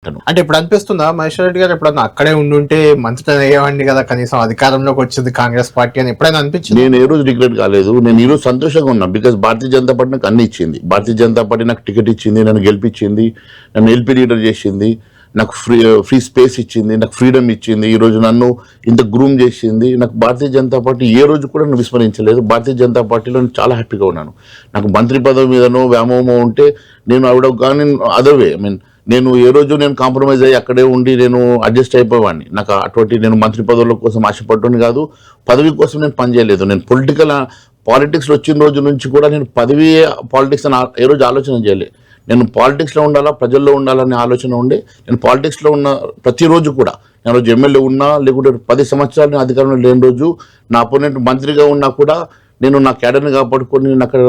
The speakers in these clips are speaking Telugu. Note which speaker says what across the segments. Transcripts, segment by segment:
Speaker 1: అంటే ఇప్పుడు అనిపిస్తుందా మహేశ్వర్ రెడ్డి గారు ఎప్పుడన్నా అక్కడే ఉండుంటే మంత్రి అయ్యేవాడిని కదా, కనీసం అధికారంలోకి వచ్చింది కాంగ్రెస్ పార్టీ అని ఎప్పుడైనా అనిపించింది?
Speaker 2: నేను ఏ రోజు రిగ్రెట్ కాలేదు. నేను ఈ రోజు సంతోషంగా ఉన్నా. బికాస్ భారతీయ జనతా పార్టీ నాకు అన్ని ఇచ్చింది. భారతీయ జనతా పార్టీ నాకు టికెట్ ఇచ్చింది, నన్ను గెలిపించింది, నన్ను ఎల్పీ లీడర్ చేసింది, నాకు ఫ్రీ స్పేస్ ఇచ్చింది, నాకు ఫ్రీడమ్ ఇచ్చింది, ఈ రోజు నన్ను ఇంత గ్రూమ్ చేసింది. నాకు భారతీయ జనతా పార్టీ ఏ రోజు కూడా నన్ను విస్మరించలేదు. భారతీయ జనతా పార్టీలో నేను చాలా హ్యాపీగా ఉన్నాను. నాకు మంత్రి పదవి మీదనో వ్యామోహమో ఉంటే నేను ఆవిడ కానీ అదర్ వే నేను ఏ రోజు నేను కాంప్రమైజ్ అయ్యి అక్కడే ఉండి నేను అడ్జస్ట్ అయిపోయేవాడిని. నాకు అటువంటి నేను మంత్రి పదవుల కోసం ఆశపడ్డాను కాదు, పదవి కోసం నేను పనిచేయలేదు. నేను పాలిటిక్స్లో వచ్చిన రోజు నుంచి కూడా నేను పదవి పాలిటిక్స్ అని ఏ రోజు ఆలోచన చేయలేదు. నేను పాలిటిక్స్లో ఉండాలా, ప్రజల్లో ఉండాలనే ఆలోచన ఉండే నేను పాలిటిక్స్లో ఉన్న ప్రతిరోజు కూడా, నేను రోజు ఎమ్మెల్యే ఉన్నా లేకుంటే 10 సంవత్సరాలు నేను అధికారంలో లేని రోజు, నా అపోనెంట్ మంత్రిగా ఉన్నా కూడా నేను నా క్యాడర్ని కాపాడుకొని నేను అక్కడ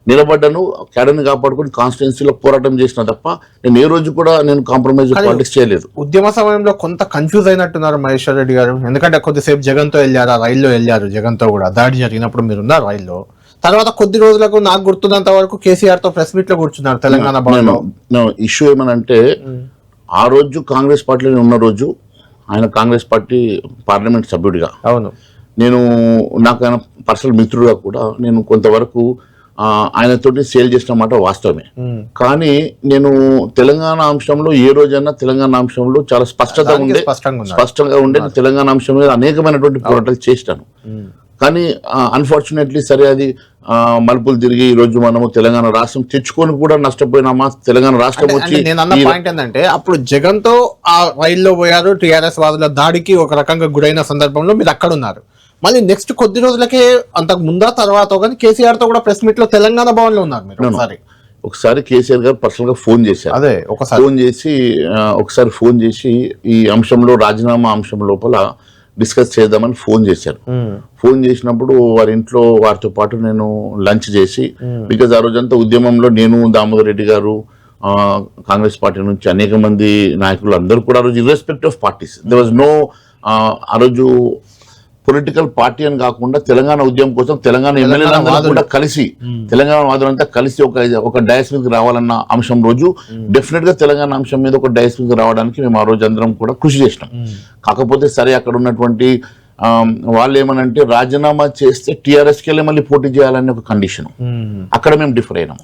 Speaker 2: నిలబడ్డాను. క్యాడర్ని కాపాడుకొని కాన్స్టిట్యున్సీలో పోరాటం చేసిన తప్ప నేను ఏ రోజు కూడా నేను కాంప్రమైజ్ పాలిటిక్స్ చేయలేదు.
Speaker 1: ఉద్యమ సమయంలో కొంత కన్ఫ్యూజ్ అయినట్టున్నారు మహేశ్వర్ రెడ్డి గారు, ఎందుకంటే కొద్దిసేపు జగన్తో వెళ్ళారు, ఆ రైల్లో వెళ్ళారు, జగన్తో కూడా దాడి జరిగినప్పుడు మీరున్నారు రైల్లో. తర్వాత కొద్ది రోజులకు నాకు గుర్తున్నంత వరకు కేసీఆర్ తో ప్రెస్ మీట్ లో కూర్చున్నారు తెలంగాణ భవన్లో.
Speaker 2: ఇష్యూ ఏమనంటే ఆ రోజు కాంగ్రెస్ పార్టీలో ఉన్న రోజు ఆయన కాంగ్రెస్ పార్టీ పార్లమెంట్ సభ్యుడిగా,
Speaker 1: అవును,
Speaker 2: నాకు ఆయన పర్సనల్ మిత్రుడుగా కూడా నేను కొంతవరకు ఆయనతోటి సేల్ చేసిన మాట వాస్తవమే. కానీ నేను తెలంగాణ అంశంలో ఏ రోజైనా తెలంగాణ అంశంలో చాలా స్పష్టంగా ఉండే తెలంగాణ అంశం మీద అనేకమైనటువంటి పోరాటాలు చేస్తాను. కానీ అన్ఫార్చునేట్లీ సరే అది మలుపులు తిరిగి ఈ రోజు మనము తెలంగాణ రాష్ట్రం తెచ్చుకొని కూడా నష్టపోయినామా? తెలంగాణ రాష్ట్రం వచ్చి
Speaker 1: నేను అన్న పాయింట్ ఏంటంటే అప్పుడు జగన్ తో ఆ రైల్లో పోయారు, టీఆర్ఎస్ వాదుల దాడికి ఒక రకంగా గురైన సందర్భంలో మీరు అక్కడ ఉన్నారు. మళ్ళీ నెక్స్ట్ కొద్ది రోజులకే అంతకు ముందా తర్వాత కానీ కేసీఆర్ తో కూడా ప్రెస్ మీట్ లో తెలంగాణ భవన్ లో ఉన్నారు మీరు.
Speaker 2: ఒకసారి కేసీఆర్ గారు పర్సనల్ గా ఫోన్ చేశారు.
Speaker 1: అదే
Speaker 2: ఒకసారి ఫోన్ చేసి ఈ అంశంలో రాజీనామా అంశం లోపల డిస్కస్ చేద్దామని ఫోన్ చేశారు. ఫోన్ చేసినప్పుడు వారి ఇంట్లో వారితో పాటు నేను లంచ్ చేసి, బికాజ్ ఆ రోజంతా ఉద్యమంలో నేను, దామోదర్ రెడ్డి గారు, కాంగ్రెస్ పార్టీ నుంచి అనేక మంది నాయకులు అందరూ కూడా ఆ రోజు irrespective of parties, there was no ఆ రోజు పొలిటికల్ పార్టీ అని కాకుండా తెలంగాణ ఉద్యమం కోసం తెలంగాణ ఎమ్మెల్యేలందరూ కూడా కలిసి, తెలంగాణ వాదులంతా కలిసి ఒక డయాస్ మీదకి రావాలన్న అంశం రోజు డెఫినెట్ గా తెలంగాణ అంశం మీద ఒక డయాస్ మీదకి రావడానికి మేము ఆ రోజు అందరం కూడా కృషి చేసినాం. కాకపోతే సరే అక్కడ ఉన్నటువంటి వాళ్ళు ఏమనంటే రాజీనామా చేస్తే టీఆర్ఎస్కి వెళ్ళి మళ్ళీ పోటీ చేయాలనే ఒక కండిషన్, అక్కడ మేము డిఫర్ అయినాం.